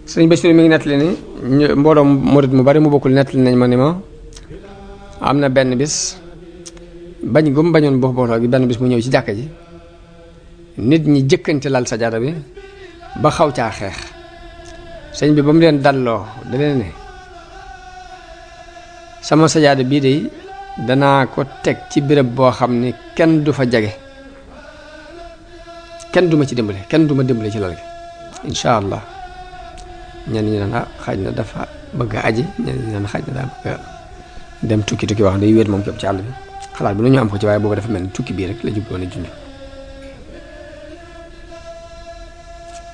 sëriñ Bachir mi ngi nettali ni mbooloo murit mu bari mu bokkul nettali nañ ma ni ma am na benn bis bañ gum bañoon boo booloo gi benn bis mu ñëw ci jàkka ji nit ñi jëkkante lal sajaada bi ba xaw caa xeex sëñ bi ba mu leen dalloo da leen ne sama sajaada bii de danaa ko teg ci béréb boo xam ni kenn du fa jage kenn du ma ci dimbale kenn du ma dimbale ci lal gi incha allah ñenn ñi naan xaaj na dafa bëgg a aji ñenn ñi naan xaaj na daa bëgg a dem tukki wax day wéet moom képp ci àll bi xalaat bi lu ñu am ko ci waaye boobu dafa mel ni tukki bii rek la jubloon a junj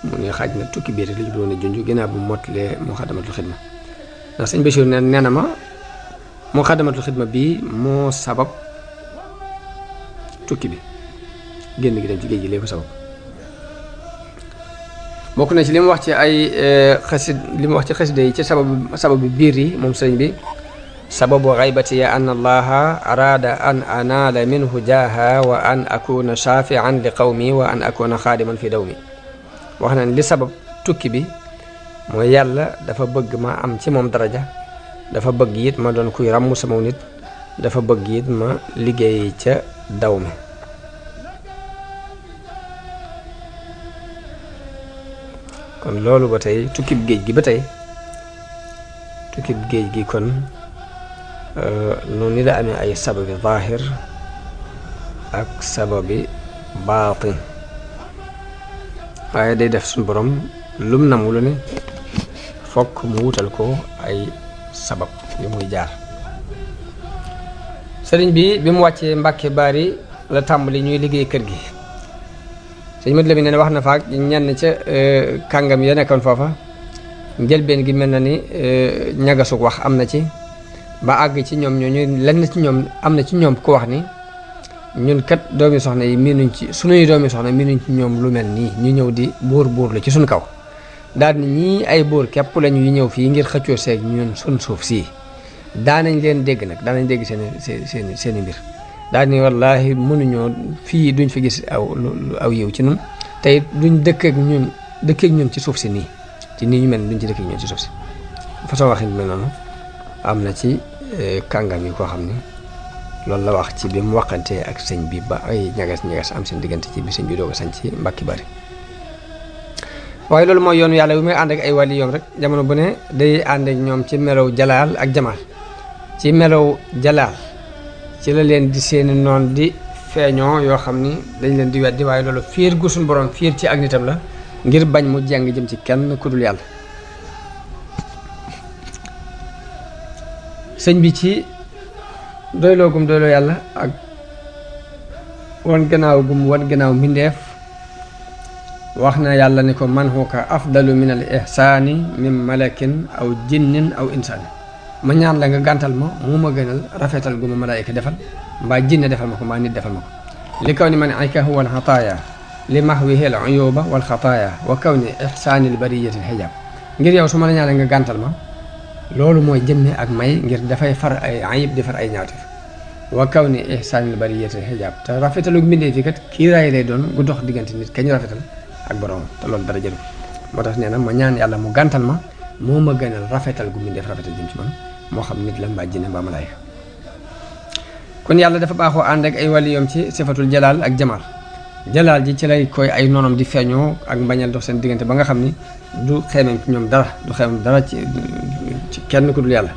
mu ne xaaj na tukki bii rek la jubloon a junj ginnaaw bu mottalee Muxaddamatul Xidma ndax sëñ Bachir nee na ma Muxaddamatul Xidma bii moo sabab tukki bi génn gi dem ci géej gi lee ko sabab bokk na ci li mu wax ci ay xasida yi ci sababu biir yi moom sëriñ bi sababu xaybati an allaha araada an anaala minhu jaaha wa an akuna shafian li qawmi wa an akuna xaadiman fi dawmi wax na li sabab tukki bi mooy yàlla dafa bëgg ma am ci moom daraja dafa bëgg it ma doon kuy ràmm sama nit dafa bëgg it ma liggéey ca daw mi kon loolu ba tey tukkib géej gi ba tey tukkib géej gi kon noonu ni la amee ay sababi zaahir ak sababi baatin waaye day def suñu borom lum namu lu ne fokk mu wutal ko ay sabab yu muy jaar sëriñ bi mu wàccee Mbàkke Baari la tàmbali ñuy liggéey kër gi sëñ Madu Lamin ne wax na faak ñenn ca kàngam ya nekkoon foofa njëlbeen gi mel na ni ñagasug wax am na ci ba àgg ci ñoom ñooñu lenn ci ñoom am na ci ñoom ku wax ni ñun kat doomi soxna yi miinuñ ci sunuy doomi soxna miinuñ ci ñoom lu mel nii ñu ñëw di buur la ci suñ kaw daal ni ñii ay buur képp lañu yu ñëw fii ngir xëccoo seeg ñun sun suuf sii daanañ leen dégg nag daanañ dégg seeni mbir daal ni wallaahi mënuñoo fii duñ fi gis aw yiw ci nun tey duñ dëkk ak ñun ci suuf si nii ci nii ñu mel ni duñ ci dëkk ak ñun ci suuf si façon waxin mel noonu am na ci kàngam yi koo xam ni loolu la wax ci bi mu waxantee ak sëñ bi ba ay ñagas am seen diggante ci bi sëñ bi doog a sañ ci Mbàkke Bari waaye loolu mooy yoonu yàlla bi muy ànd ak ay wàlli yoom rek jamono bu ne day ànd ak ñoom ci melow jalaal ak jamaal ci melow jalaal ci la leen di seeni noon di feeñoo yoo xam ni dañ leen di weddi waaye loolu fiir gu suñu borom fiir ci ak nitam la ngir bañ mu jàng jëm ci kenn ku dul yàlla sëñ bi ci doyloo gum doyloo yàlla ak wan gannaaw mbindeef wax na yàlla ni ko man huka afdalu min al ihsaani min malakin aw jinnin aw insaani ma ñaan la nga gàntal ma mu ma gënal rafetal gu ma malaayika defal mbaa jinne defal ma ko mbaa nit defal ma ko li kaw ni man ayka huwa al xataaya li mahwihi al uyuba wal xataaya wa kaw ni ihsaani al bariyati al xijaab ngir yow su ma la ñaan nga gàntal ma loolu mooy jëmme ak may ngir dafay far ay ayib di far ay ñaawteef wa kaw ni ihsaani al bariyati al xijaab te rafetalu mbindee fi kat kiiraay lay doon gu dox diggante nit kañ rafetal ak borom te loolu dara jëlu moo tax nee na ma ñaan yàlla mu gàntal ma moo ma gënal rafetal gu mbindeef rafetal jëm ci man moo xam nit la mbaa jinne mbaa malaayika kon yàlla dafa baaxoo ànd ak ay waliyoom ci sifatul jalaal ak jamaal jalaal ji ci lay koy ay noonam di feeñoo ak mbañal dox seen diggante ba nga xam ni du xeemeem ci ñoom dara du xeemeem dara ci kenn ku dul yàlla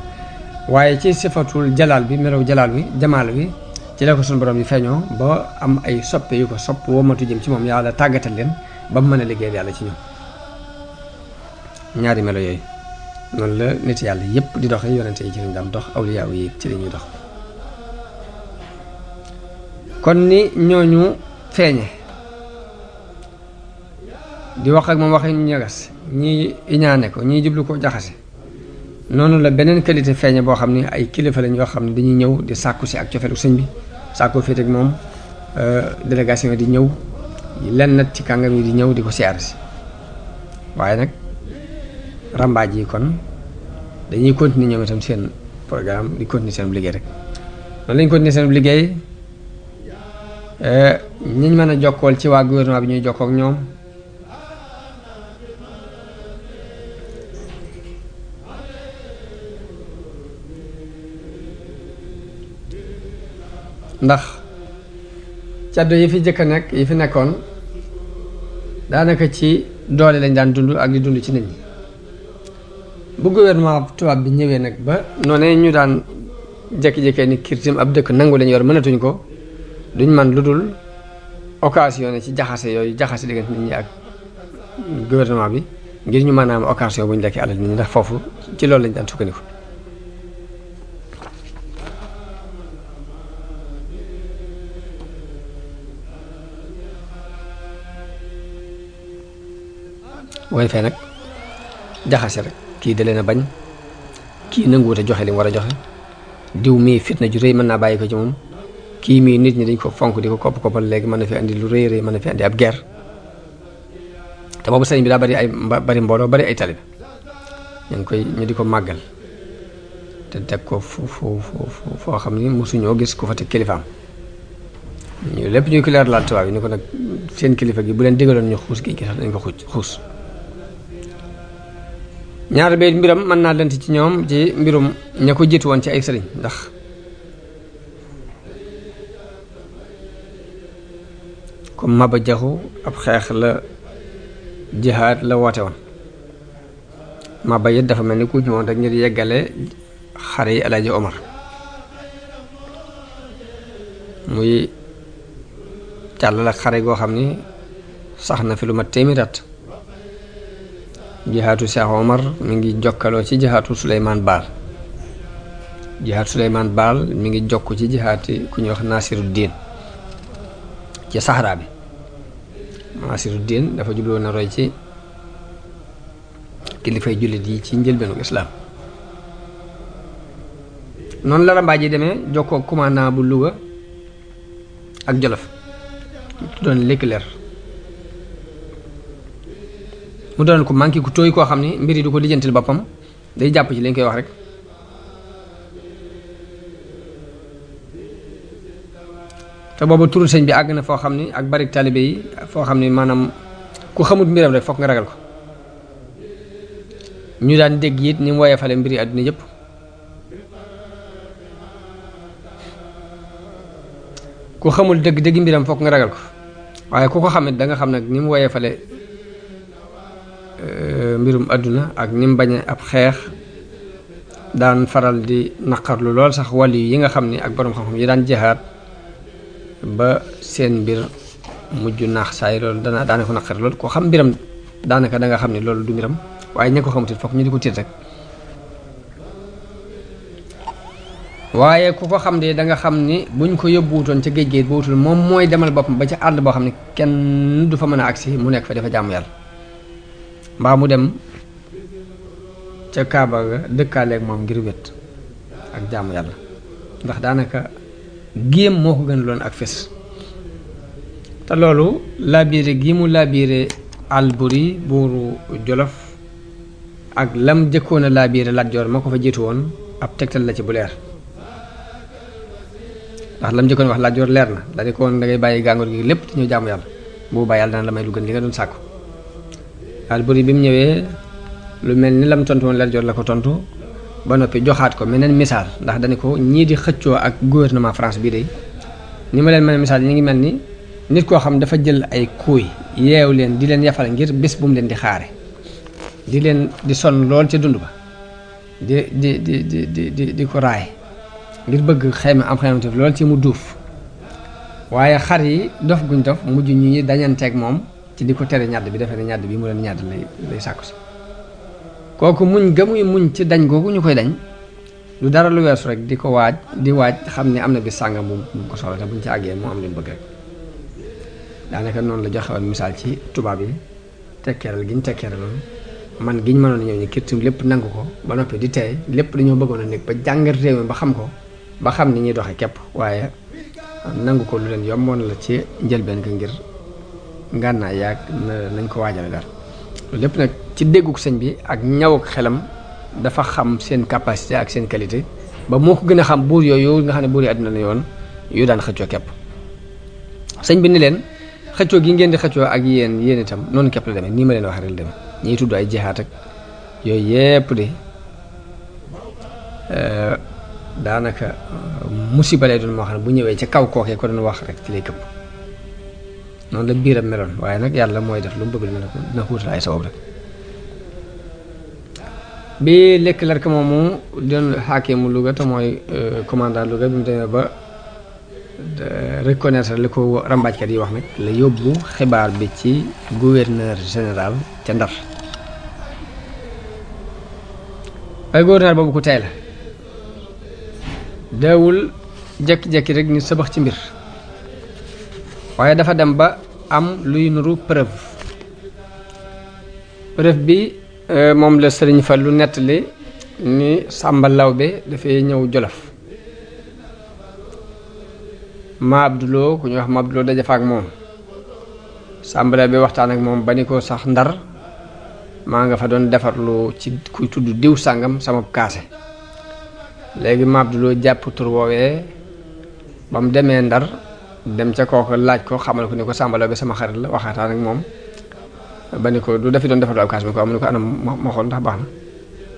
waaye ci sifatul jalaal bi melaw jalaal wi jamaal wi ci la ko suñu borom yi feeñoo ba am ay soppe yu ko sopp womatu jëm ci moom yàlla tàggatal leen ba mu mën a liggéeyal yàlla ci ñoom ñaari melo yooyu noonu la nit yàlla yépp di doxe yonente yi ci lañ daan dox awliyaa yi ci la ñuy dox kon ni ñooñu feeñe di wax ak moom waxi ñagas ñii iñaane ko ñii jublu ko jaxase noonu la beneen qualité feeñe boo xam ne ay kilifa lañ yoo xam ne dañuy ñëw di sàkku si ak cofeelu sëñ bi sàkku féete ak moom délégation di ñëw lenn nag ci kàngam yi di ñëw di ko siyaar si waaye nag rambaaj yi kon dañuy continuer ñoom itam seen programme di continuer seen liggéey rek noonu lañ continuer seen liggéey ñiñ mën a jokkool ci waa gouvernement bi ñuy jokkoo ak ñoom ndax caddo yi fi jëkk a nekk yi fi nekkoon daanaka ci doole lañ daan dund ak di dund ci nit ñi bu gouvernement tubaab bi ñëwee nag ba noonee ñu daan jékki-jékkee ni kirtim ab dëkk nangu lañ yor mënatuñ ko duñ man lu dul occasion ci jaxase yooyu jaxase diggante nit ñi ak gouvernement bi ngir ñu mën a am occasion bu ñu lekkee alal nit ñi ndax foofu ci loolu lañ daan sukkandiku booy fee nag jaxase rek kii da leen a bañ kii nanguwut a joxe li mu war a joxe diw mii fitna ju rëy mën naa bàyyi ko ci moom kii mii nit ñi dañ ko fonk di ko koppal léegi mën na fi andi lu rëy rëy mën na fi andi ab guerre te boobu sëriñ bi daa bari mbooloo bari ay talib ñu di ko màggal te teg ko foo xam ni mosuñoo gis ku fa teg kilifaam ñu lépp ñuy ko leer laal tubaab yi ni ko nag seen kilifa gi bu leen digaloon ñu xuus gi sax dañ ko xuus ñaar bay mbiram mën naa lent ci ñoom ci mbirum ña ko jiitu woon ci ay sëriñ ndax comme Maba Jaxu ab xeex la jihaad la woote woon Maba it dafa mel ni ku ñëwoon rek ngir yeggale xare yi Alaaji Omar muy càll la xare goo xam ni sax na fi lu mat téeméeri at jihaatu Cheikh Omar mi ngi jokkaloo ci jihaatu Souleymane Baal jihaatu Souleymane Baal mi ngi jokk ci jihaati ku ñuy wax Nasiruddin ci Sahara bi Nasiruddin dafa jubloo na roy ci kilifay jullit yi ci njëlbeenu islaam noonu la rambaaj yi demee jokkoo commandant bu Louga ak Jolof doon Leclerc mu doon ko manqué ku tooy koo xam ni mbir yi du ko lijjantil boppam day jàpp ci lañ koy wax rek te booba turu sëñ bi àgg na foo xam ni ak bari taalibe yi foo xam ni maanaam ku xamut mbiram rek foog nga ragal ko ñu daan dégg it ni mu woyefale mbiri àdduna yëpp ku xamul dëgg mbiram foog nga ragal ko waaye ku ko xamit da nga xam nag ni mu woyefale mbirum àdduna ak ni mu bañe ab xeex daan faral di naqarlu lool sax wàll yi nga xam ni ak borom xam-xam yi daan jihaad ba seen mbir mujj naax saay loolu daana ko naqar lool koo xam mbiram daanaka da nga xam ni loolu du mbiram waaye ña ko xamutit fokk ñu di ko tiit rek waaye ku ko xam de da nga xam ni buñ ko yóbbuwutoon ca géej ba wutul moom mooy demal boppam ba ca àll boo xam ne kenn du fa mën a agsi mu nekk fa dafa jaamu yàlla mbaa mu dem ca Kaaba ga dëkkaaleeg moom ngir wét ak jaamu yàlla ndax daanaka géem moo ko gën loon ak fes te loolu laabiire gi mu laabiire Alburi buuru Jolof ak lam jëkkoon a laabiire Lat Joor ma ko fa jiitu woon ab tegtal la ci bu leer ndax lam jëkkoon wax Lat Joor leer na da di ko woon da ngay bàyyi gàngoor gi lépp te ñëw jaamu yàlla boobu yàlla dana la may lu gën li nga doon sàkku Alburi bi mu ñëwee lu mel ni lam tontu woon Lat Joor la ko tontu ba noppi joxaat ko meneen misaal ndax dañu ko ñii di xëccoo ak gouvernement France bii de ni ma leen mën a misaal ñi ngi mel ni nit koo xam dafa jël ay kuuy yeew leen di leen yafal ngir bés bu mu leen di xaare di leen di sonn lool ca dund ba di ko raay ngir bëgg xayma am xaymate lool ci mu duuf waaye xar yi dof guñ dof mujj ñu dañanteeg moom ci di ko tere ñàdd bi defee ne ñàdd bi mu leen ñàdd lay sàkku si kooku muñ ga muy muñ ci dañ googu ñu koy dañ lu dara lu weesu rek di ko waaj xam ne am na bis sàngam bu ko soxla te buñ ci àggee moo am li mu bëgg rek daanaka noonu la joxe woon misaal ci tubaab yi tekkeeral gi ñu tekkeeraloon man gi ñu mënoon a ñëw ñu kirtim lépp nangu ko ba noppi di tey lépp dañoo bëggoon a nekk ba jàngat réew mi ba xam ko ba xam ni ñuy doxee képp waaye nangu ko lu leen yomboon la ci njëlbeen ga ngir ngànnaay yaag nañ ko waajale daal loolu lépp nag ci dégguk sëñ bi ak ñawuk xelam dafa xam seen capacité ak seen qualité ba moo ko gën a xam buur yooyu nga xam ne buur yi àdduna la yoon yu daan xëccoo képp sëñ bi ni leen xëccoo gi ngeen di xëccoo ak yéen itam noonu képp la demee nii ma leen wax rek la demee ñiy tudd ay jihaat ak yooyu yépp de daanaka musiba lay doon moo xam ne bu ñëwee ca kaw kookee ko doon wax rek ci lay këpp noonu la biiram meloon waaye nag yàlla mooy def lu mu bëgg dina ko wutal ay sabab rek bi Leclerc moomu doon xaakimu Louga te mooy commandant Louga bi mu demee ba reconnaître li ko rambaajkat yi wax nag la yóbbu xibaar bi ci gouverneur général ca Ndar waaye gouverneur boobu ku tey la deewul jekki-jekki rek ni sabax ci mbir waaye dafa dem ba am luy nuru preuve bi moom la Sëriñ Fallu nettali ni Sàmba Lawbe dafay ñëw Jolof ma Abduloo ku ñuy wax ma Abduloo daje fa ak moom Sàmba Lawbe waxtaan ak moom ba ni ko sax Ndar maa nga fa doon defarlu ci kuy tudd diw sàngam sama kaase léegi ma Abduloo jàpp tur woowee ba mu demee Ndar dem ca kooku laaj ko xamal ko ni ko Sàmba Lawbe sama xarit la waxataan ak moom ba ni ko du dafi doon defarlu ab kaase bi ko am ni ko anam ma xool ndax baax na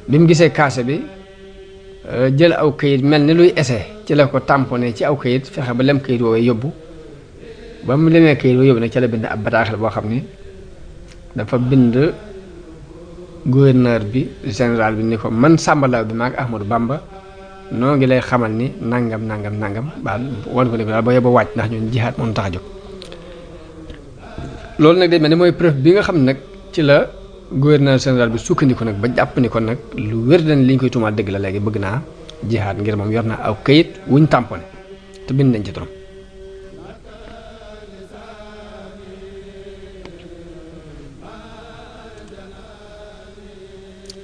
bi mu gisee kaase bi jël aw kayit mel ni luy essai ci la ko tamponné ci aw kayit fexe ba lem kayit woowee yóbbu ba mu lemee kayit woowee yóbbu nag ca la bind ab bataaxel boo xam ni dafa bind gouverneur bi général bi ni ko man Sàmba Lawbe bi maag Ahmadou Bamba noo ngi lay xamal ni nangam baal wan ko ni ko daal ba yóbbu wàcc ndax ñun jihaad moom tax a jóg loolu nag day mel ni mooy preuve bi nga xam ne nag ci la gouverneur général bi sukkandiku nag ba jàpp ni kon nag lu wér dañ li ñu koy tuumaal dëgg la léegi bëgg naa jihaad ngir moom yor na aw kayit wuñ tamponné te bind nañ ci turam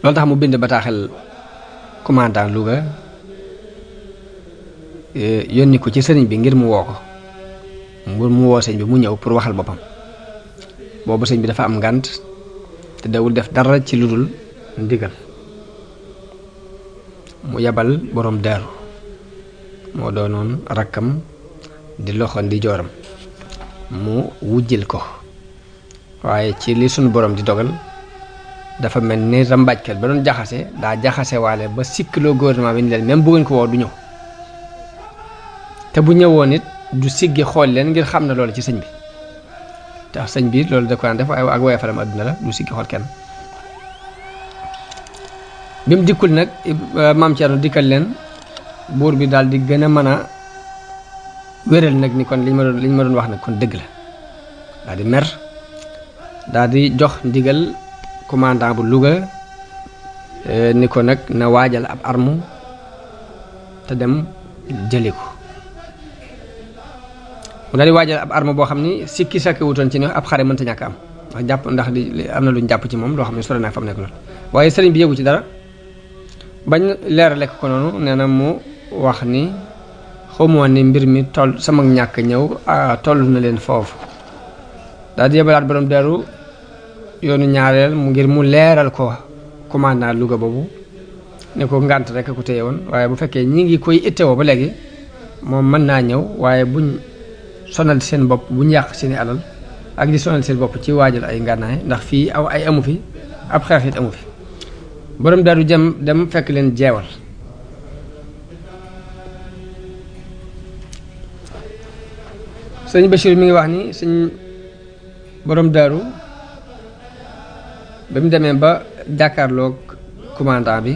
loolu tax mu bind bataaxel commandant Louga yónni ko ci sëriñ bi ngir mu woo ko mu woo sëñ bi mu ñëw pour waxal boppam boobu sëñ bi dafa am ngànt te dawul def dara ci lu dul ndigal mu yabal borom daaru moo doonoon rakkam di loxo di jooram mu wujjil ko waaye ci li sunu borom di dogal dafa mel ni rambaajkat ba doon jaxase daa jaxase waale ba sikkiloo gouvernement bi ni leen même bu ngeen ko woo du ñëw te bu ñëwoon it du siggi xool leen ngir xam na loolu ci sëñ bi tax sëñ bi loolu da ko daan def waaye ak woyofalam àdduna la du siggi xool kenn bi mu dikkul nag maam Thierno dikkal leen buur bi daal di gën a mën a wéral nag ni kon liñ ma doon wax nag kon dëgg la daal di mer daal di jox ndigal commandant bu Louga ni ko nag na waajal ab arme te dem jëli ko mu daal di waajal ab arme boo xam ni sikki sakki wutoon ci ne ab xare mënta ñàkk am ndax jàpp ndax di am na luñ jàpp ci moom loo xam ne sore naa fa mu nekk lool waaye sëriñ bi yëgu ci dara bañ leerale ko noonu nee na mu wax ni xamoo ni mbir mi toll sama ñàkk ñëw toll na leen foofu daal di yebalaat borom deru yoonu ñaareel mu ngir mu leeral ko commandant Louga boobu ne ko ngànt rek ku téye woon waaye bu fekkee ñi ngi koy ittewoo ba léegi moom mën naa ñëw waaye buñ sonal seen bopp buñ yàq seeni alal ak di sonal seen bopp ci waajal ay ngànnaay ndax fii aw ay amu fi ab xeex it amu fi borom daru dem fekk leen jeewal sëñ Bachir mi ngi wax ni sëñ borom daru ba mu demee ba jàkkaarloog commandant bi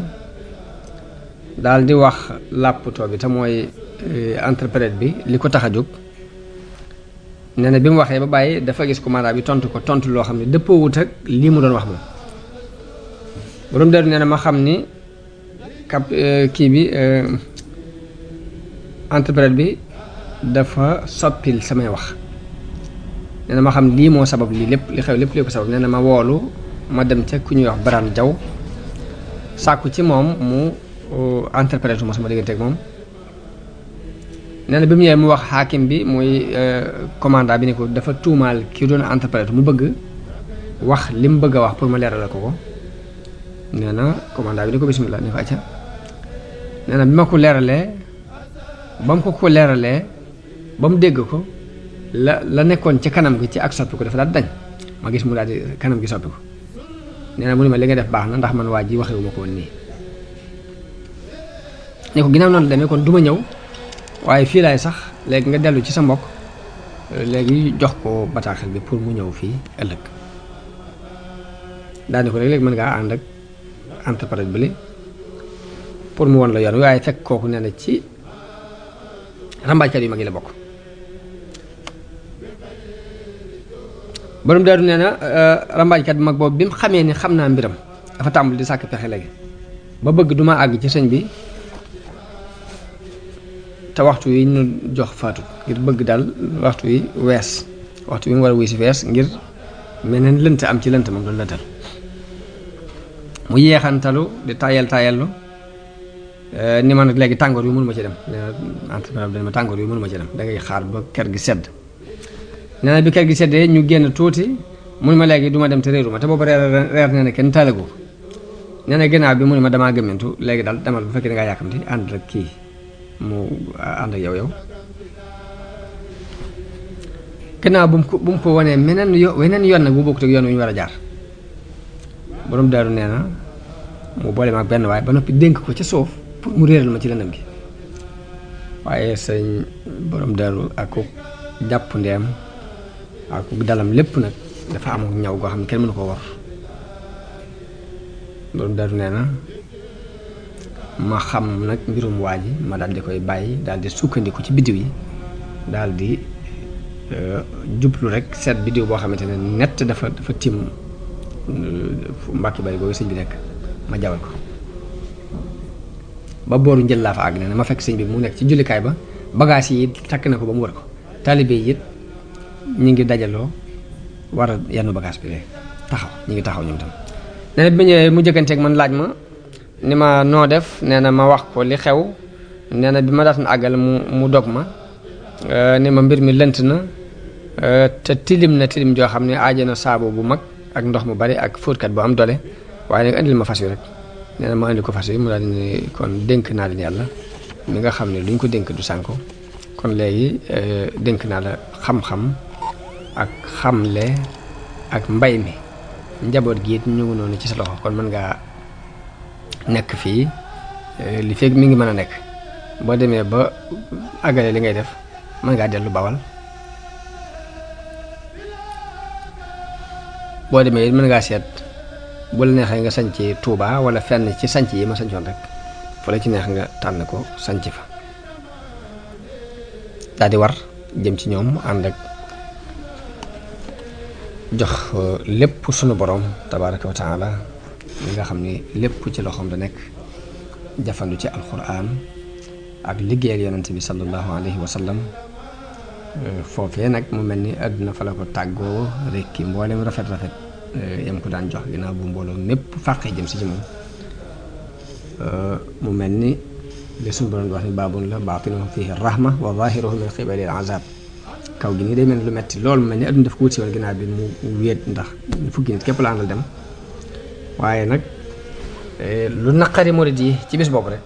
daal di wax làpputoo bi te mooy interprète bi li ko tax a jóg nee na bi mu waxee ba bàyyi dafa gis commandant bi tontu ko tontu loo xam ne dëppoowut ak lii mu doon wax moom borom daru nee na ma xam ni kii bi interprète bi dafa soppil samay wax nee na ma xam lii moo sabab lii lépp li xew lépp lii ko sabab nee na ma woolu ma dem ca ku ñuy wax Baraan Jaw sàkku ci moom mu interprète ma sama diggante ak moom nee na bi mu ñëwee mu wax xaakim bi muy commandant bi ni ko dafa tuumaal ki doon interprète mu bëgg wax li mu bëgg a wax pour ma leeralal ko nee na commandant bi ni ko bismillah ni ko acca nee na bi ma ko leeralee ba mu ko leeralee ba mu dégg ko la nekkoon ci kanam gi ci ak soppi ko dafa daal dañ ma gis mu daal di kanam gi soppi ko nee na mu ne ma li nga def baax na ndax man waa ji waxewu ma ko woon nii ne ko ginnaaw noonu demee kon du ma ñëw waaye fii laay sax léegi nga dellu ci sa mbokk léegi jox ko bataaxel bi pour mu ñëw fii ëllëg daane ko léegi mën ngaa ànd ak entrepreneur bi pour mu won la yoon waaye fekk kooku nee na ci rambaajkat yu mag yi la bokk. borom daaru nee na rambaajkat bu mag boobu bi mu xamee ni xam naa mbiram dafa tàmbali di sàkk pexe léegi ba bëgg duma àgg ci sëñ bi te waxtu yi ñu jox faatu ngir bëgg daal waxtu yi wees waxtu yi mu war a wuy si wees ngir meneen lënt am ci lënt moom doon lëntal mu yeexantalu di tayallu ni ma nag léegi tàngoor yu mënu ma ci dem entrepreneur bi dama tàngoor yu mënu ma ci dem da ngay xaar ba kër gi sedd nee na bi kër gi seddee ñu génn tuuti mu ma léegi du ma dem te réeru ma te boobu reer nee na kenn taalagu nee na ginnaaw bi mu ne ma damaa gëmmentu léegi daal demal bu fekkee da ngaa yàkkamti ànd ak kii mu ànd ak yow ginnaaw bu mu ko wanee weneen yoon nag bu bokkut ak yoon wi ñu war a jaar borom daaru nee na mu boole ma ak benn waaye ba noppi dénk ko ca suuf pour mu réeral ma ci lëndëm gi waaye sëñ borom daaru ak ku jàpp ndeem ak ku dalam lépp nag dafa am ñaw goo xam ne kenn mënu ko war borom daaru nee na ma xam nag mbirum waa ji ma daal di koy bàyyi daal di sukkandiku ci biddiw yi daal di jublu rek seet biddiw boo xamante ne nett dafa tiim mbàkki bari googu sëñ bi nekk ma jawal ko ba booru njël laa fa àgg ne ma fekk sëñ bi mu nekk ci jullikaay ba bagage yi takk na ko ba mu war ko taalibe yi it ñu ngi dajaloo war a yenn bagage bi léegi ñu ngi taxaw ñoom tam nee na bi ñëwee mu jëkkanteeg man laaj ma ni ma noo def nee na ma wax ko li xew nee na bi ma daat na àggal mu dog ma ni ma mbir mi lënt na te tilim joo xam ne aaje na saabu bu mag ak ndox mu bari ak fóotkat bu am doole waaye nag indil ma fas wi rek nee na ma indi ko fas wi mu daal di ne kon dénk naa leen yàlla mi nga xam ne luñ ko dénk du sànko kon léegi dénk naa la xam-xam ak xamle ak mbay mi njaboot gi it ñu ngi noonu ci sa loxo kon mën ngaa nekk fii li fekk mi ngi mën a nekk boo demee ba àggale li ngay def mën ngaa dellu Bawal boo demee it mën ngaa seet bu la neexee nga sanc Touba wala fenn ci sanc yi ma sancoon rek fa la ci neex nga tànn ko sanc fa daal di war jëm ci ñoom ànd ak jox lépp sunu borom tabaraka wa taala li nga xam ni lépp ci loxoom da nekk jafandu ci alquran ak liggéey ak yonent bi sallallahu alayhi wa sallam foofee nag mu mel ni àdduna fa la ko tàggoo rekki mboolem rafet yam ko daan jox ginnaaw bu mbooloo mépp fàqee jëm si ci moom mu mel ni li suñu borom di wax ni baabun la baatinuhu fihi rahma wa zahiruhu min qibali al-azab kaw gi nii day mel ni lu metti loolu mu mel ni àdduna daf ko wut si woon ginnaaw bi mu wéet ndax fukki nit képp la àndal dem waaye nag lu naqari murid yi ci bis boobu rek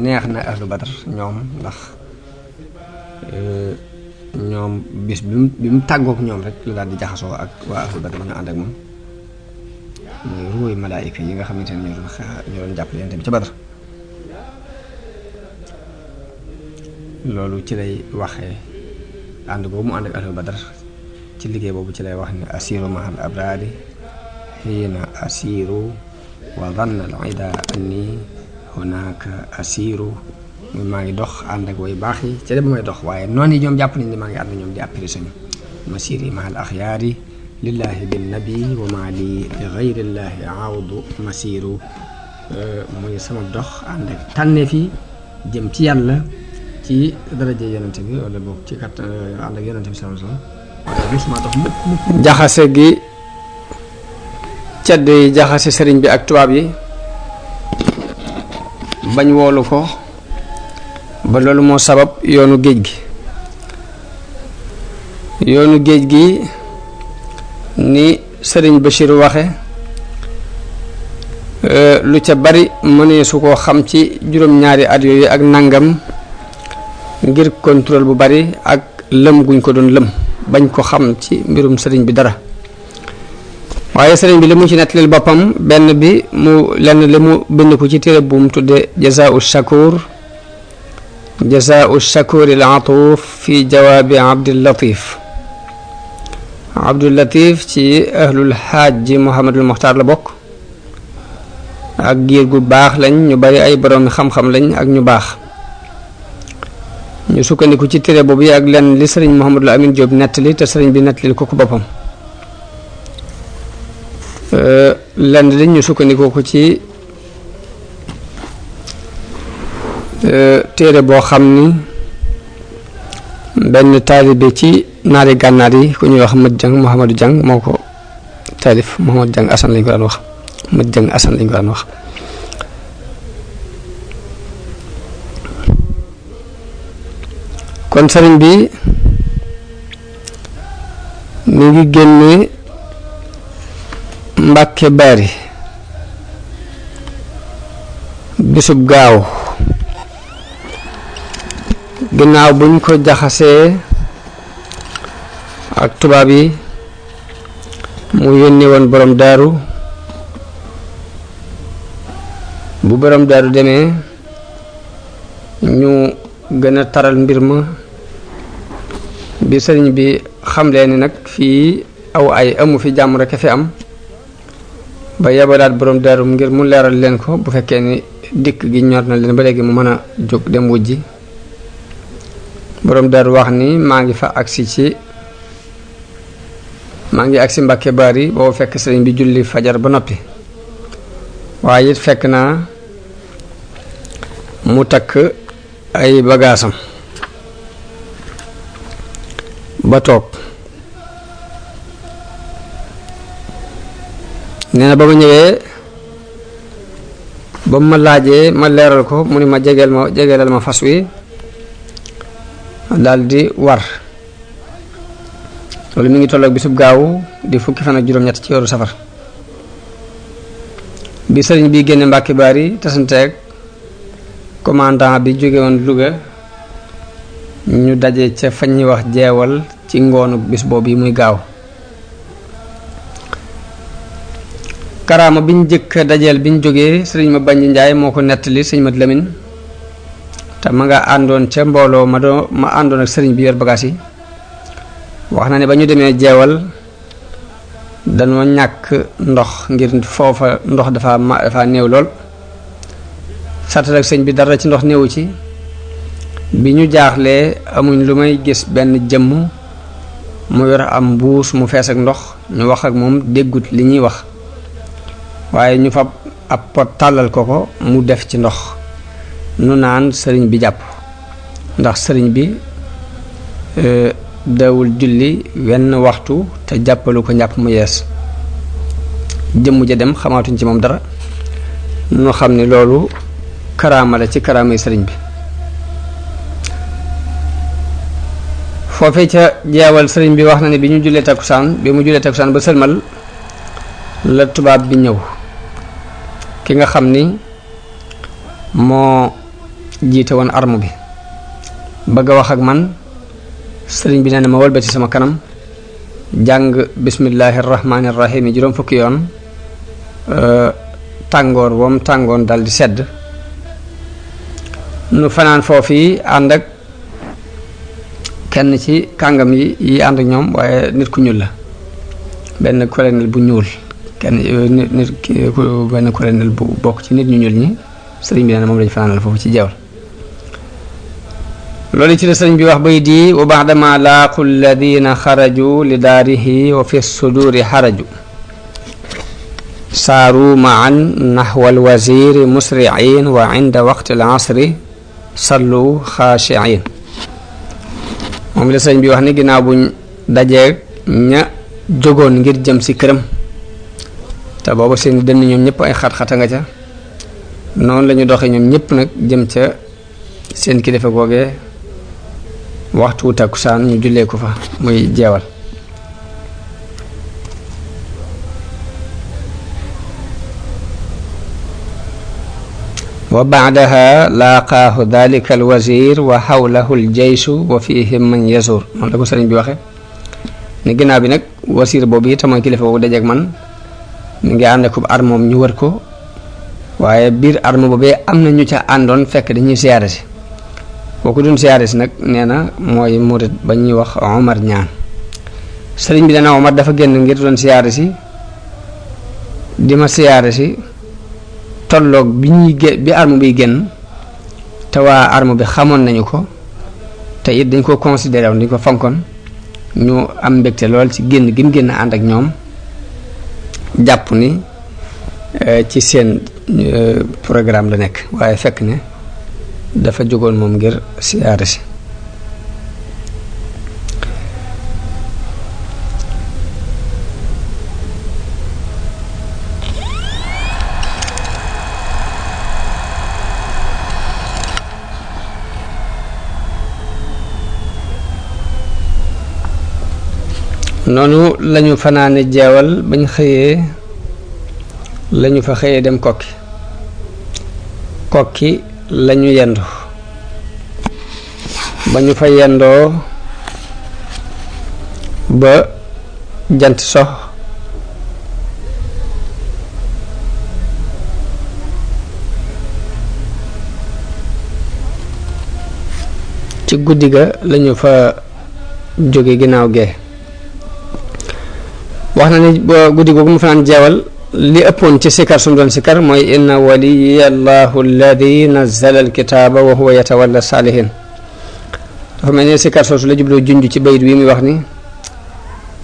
neex na ahlu badar ñoom ndax ñoom bis bi mu tàggook ñoom rek la daal di jaxasoo ak waa ahlu badar ñu ànd ak moom muy ruuy malaayika yi nga xamante ne ñoo doon jàppale yonent bi ca badar loolu ci lay waxee ànd boobu mu ànd ak ahlu badar ci liggéey boobu ci lay wax ne asiru mahal abrari xiina asiru wa dhanna al ida anni hunaka asiru muy maa ngi dox ànd ak way baax yi ca de ba may dox waaye noonu yi ñoom jàpp nañ ne maa ngi ànd ñoom di apprécié suñu masiri mahal axyaari lillahi bin nabi wa maa li li gayrillahi awdu masiru muy sama dox ànd ak tànneef yi jëm ci yàlla ci daraje yonente bi wala boog ci kat ànd ak yonente bi sallallahu alayhi wasallam waaye gisuma dox mukk jaxase gi cedd yi jaxase sëriñ bi ak tubaab yi bañ woolu ko ba loolu moo sabab yoonu géej gi ni sëriñ Bachir waxe lu ca bari mënee su ko xam ci juróom-ñaari at yooyu ak nangam ngir contrôle bu bari ak lëm guñ ko doon lëm bañ ko xam ci mbirum sëriñ bi dara waaye sëriñ bi li mu ci nettalil boppam benn bi mu lenn li mu bind ko ci téere bu mu tudde jazaa'u shakur jazaa'u shakuri al atuuf fi jawaabi Abdul Latif ci ahlul xaaj Muhammadul Muxtaar la bokk ak giir gu baax lañ ñu bari ay borom xam-xam lañ ak ñu baax ñu sukkandiku ci téere boobu ak lenn li sëriñ Mouhamadul Amin Diop nettali te sëriñ bi nettalil ko boppam lenn li ñu sukkandiku ko ci téere boo xam ni benn taalibe ci naari gànnaar yi ku ñuy wax Mouhamadou Diang moo ko taalif Mouhamadou Diang Assane lañ ko daan wax kon sëriñ bi mi ngi génne Mbàkke Bari bisub gaaw ginnaaw buñ ko jaxasee ak tubaab yi mu yónnee woon borom daaru bu borom daaru demee ñu gën a taral mbir ma bi sëriñ bi xamlee ni nag fii aw ay amu fi jàmm rek a fi am ba yebalaat borom daaru ngir mu leeral leen ko bu fekkee ni dikk gi ñor na leen ba léegi mu mën a jóg dem wujji borom daaru wax ni maa ngi agsi Mbàkke Bari boobu fekk sëriñ bi julli fajar ba noppi waaye it fekk naa mu takk ay bagaasam ba toog nee na ba ma ñëwee ba mu ma laajee ma leeral ko mu ni ma jegeelal ma fas wi daldi war loolu mi ngi tolloog bisub gaawu di fukki fan ak juróom-ñett ci weeru safar bi sëriñ bi génne Mbàkke Bari tasanteeg commandant bi jóge woon Louga ñu daje ca fa ñuy wax jeewal ci ngoonu bis boobu yi muy gaaw karaama biñ jëkk dajeel biñ jógee sëriñ ma Banji Njaay moo ko nettali sëriñ Mat Lamin te ma nga àndoon ca mbooloo ma àndoon ak sëriñ bi yor bagaas yi wax na ne ba ñu demee jeewal dañoo ñàkk ndox ngir foofa ndox dafa néew lool sartal ak sëñ bi dara ci ndox néewu ci bi ñu jaaxlee amuñ lu may gis benn jëmm mu yor am mbuus mu fees ak ndox ñu wax ak moom déggut li ñuy wax waaye ñu fab ab pot tàllal ko mu def ci ndox nu naan sëriñ bi jàpp ndax sëriñ bi dawul julli wenn waxtu te jàppalu ko njàpp mu yees jëmm ja dem xamaatuñ ci moom dara nu xam ne loolu karaama la ci karaamay sëriñ bi foofee ca jeewal sëriñ bi wax na ne bi mu jullee takkusaan ba sëlmal la tubaab bi ñëw ki nga xam ni moo jiite woon arme bi bëgg a wax ak man sëriñ bi nee na ma walbati sama kanam jàng bismillahi rahmaani rahim yi juróom fukki yoon tàngoor woom tàngoon dal di sedd nu fanaan foofu ànd ak kenn ci kàngam yi ànd ak ñoom waaye nit ku ñuul la benn colonel bu ñuul benn colonel bu bokk ci nit ñu ñuul ñi sëriñ bi nee na moom lañu fanaanal foofu ci jeewal loolu ci la sëriñ bi wax bay di wa baadama laaqu alladina xaraju li daarihi wa fi suduri xaraju saaru maan naxwa alwaziri musriin wa inda waqti alasri sallu xaashiin moom la sëriñ bi wax ni ginnaaw buñ dajee ña jógoon ngir jëm si këram te booba seen dënn ñoom ñëpp ay xat-xata nga ca noonu la ñu doxee ñoom ñëpp nag jëm ca seen kilifa googee waxtu takkusaan ñu jullee ko fa muy jeewal wa baadaha laaqaahu dalika alwazir wa xawlahu aljeysu wa fihim man yazur noonu la ko sëriñ bi waxe ni ginnaaw bi nag wasiir boobu yi te mooy kilifa boobu dajeeg man mi ngi ànd ak armoom ñu wër ko waaye biir arme boobee am na ñu ca àndoon fekk dañuy siyaare si boo ko doon siyaare si nag nee na mooy murit ba ñuy wax Omar ñaan sëriñ bi dana Omar dafa génn ngir doon siyaare si di ma siyaare si tolloog bi arme biy génn te waa arme bi xamoon nañu ko te it dañ ko considéré woon dañ ko fonkoon ñu am mbégte lool ci génn gi mu génn ànd ak ñoom jàpp ni ci seen programme la nekk waaye fekk ne dafa jógoon moom ngir siyaare si noonu lañu fanaane jeewal bañ xëyee lañu fa xëyee dem kokki lañu yendu ba ñu fa yendoo ba jant sox ci guddi ga lañu fa jóge ginnaaw gee wax na ne guddi googu mu fanaan jeewal li ëppoon ci sikar sum doon sikar mooy inna waliya allahu alladi nazzala alkitaaba wa huwa yatawalla saalihin dafa mel ne sikar soosu la jubloo junj ci bayit wi muy wax ni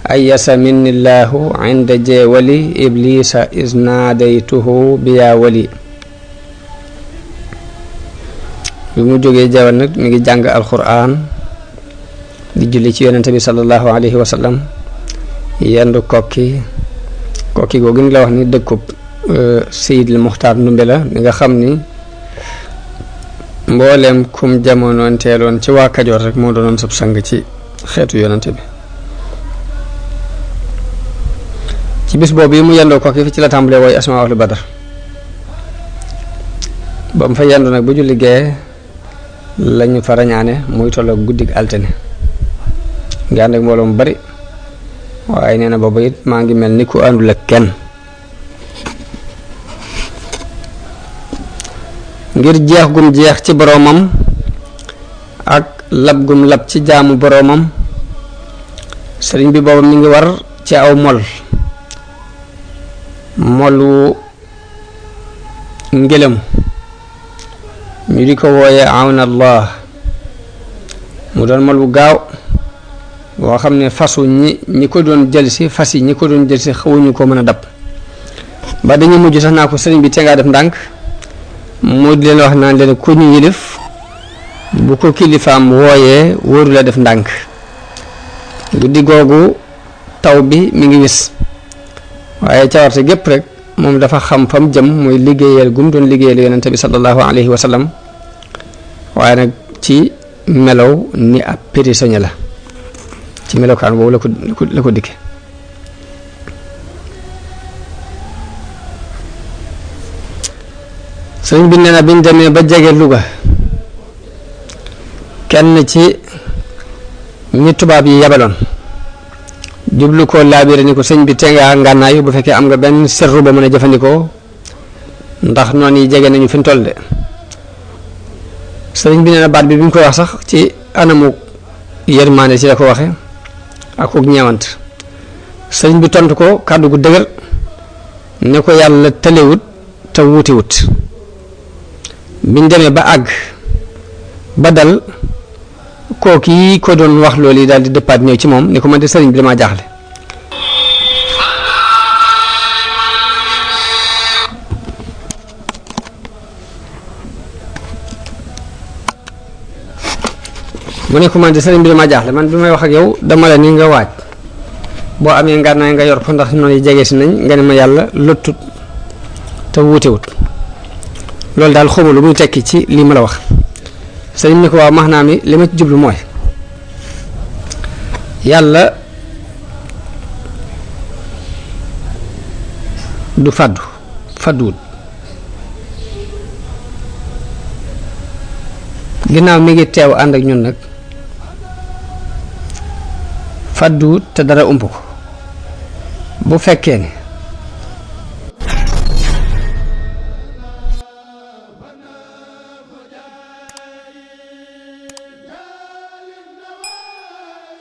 ayasa minni llahu inda jeewali iblisa is naadaytuhu biya wali bi mu jógee jeewal nag mi ngi jàng alquran di julli ci yonente bi sallallahu alayhi wa sallam yendu kokki googu ni la wax ni dëkkub Seydil Muxtaar Ndumbe la mi nga xam ni mbooleem kum jamonoon teeloon ci waa Kajoor rek moo doonoon sab sang ci xeetu yonante bi ci bis boobu yi mu yendoo kokki fi ci la tàmbalee wooy asmaa ahlu badar ba mu fa yendu nag bu julli gee lañu fa rañaane muy tolloog guddig altine ngi ànd ak mbooloo mu bari waaye nee na boobu it maa ngi mel ni ku àndul ak kenn ngir jeex gum jeex ci boroomam ak lab gum lab ci jaamu boroomam sëriñ bi booba mi ngi war ci aw molu ngelamu ñu di ko wooye awna allah mu doon mol bu gaaw boo xam ne fasu ñi ko doon jël si fas yi ñi ko doon jël si xawuñu ko mën a dab ba dañu mujj sax naa ko sëriñ bi te ngaa def ndànk moo di leen wax naan leen ku ñu yilif bu ko kilifaam wooyee wóoru la def ndànk guddi googu taw bi mi ngi wis waaye cawarte gépp rek moom dafa xam fam jëm muy liggéeyal gum doon liggéeyal yonente bi sallallahu alayhi wa sallam waaye nag ci melow ni ab prisonnier la ci melokaan boobu la ko dikke sëñ bi nee na biñ demee ba jege Louga kenn ci ñi tubaab yi yabaloon jublu ko laabire ni ko sëñ bi te nga ngànnaayu bu fekkee am nga benn serru ba mën a jëfandikoo ndax noonu yi jege nañu fi mu toll de sëñ bi nee na baat bi mu koy wax sax ci anamu yërmaande ci la ko waxe ak ko ñeewant sëñ bi tontu ko kàddu gu dëgër ne ko yàlla tëlewut te wuutiwut biñ demee ba àgg ba dal kooku yi ko doon wax loolu yi daal di dëppaat ñëw ci moom ni ko man de sëriñ bi damaa jaaxle mu ne ko man de sëriñ bi damaa jaaxle man bi may wax ak yow dama la ni nga waaj boo amee ngànnaay nga yor ko ndax noonu yi jege si nañ nga ne ma yàlla lottut te wuutewut loolu daal xawma lu muy tekki ci lii ma la wax sëriñ ni ko waaw max naa mi li ma ci jublu mooy yàlla du fàdduwut ginnaaw mi ngi teew ànd ak ñun nag fàdduwut te dara ump ko bu fekkee ne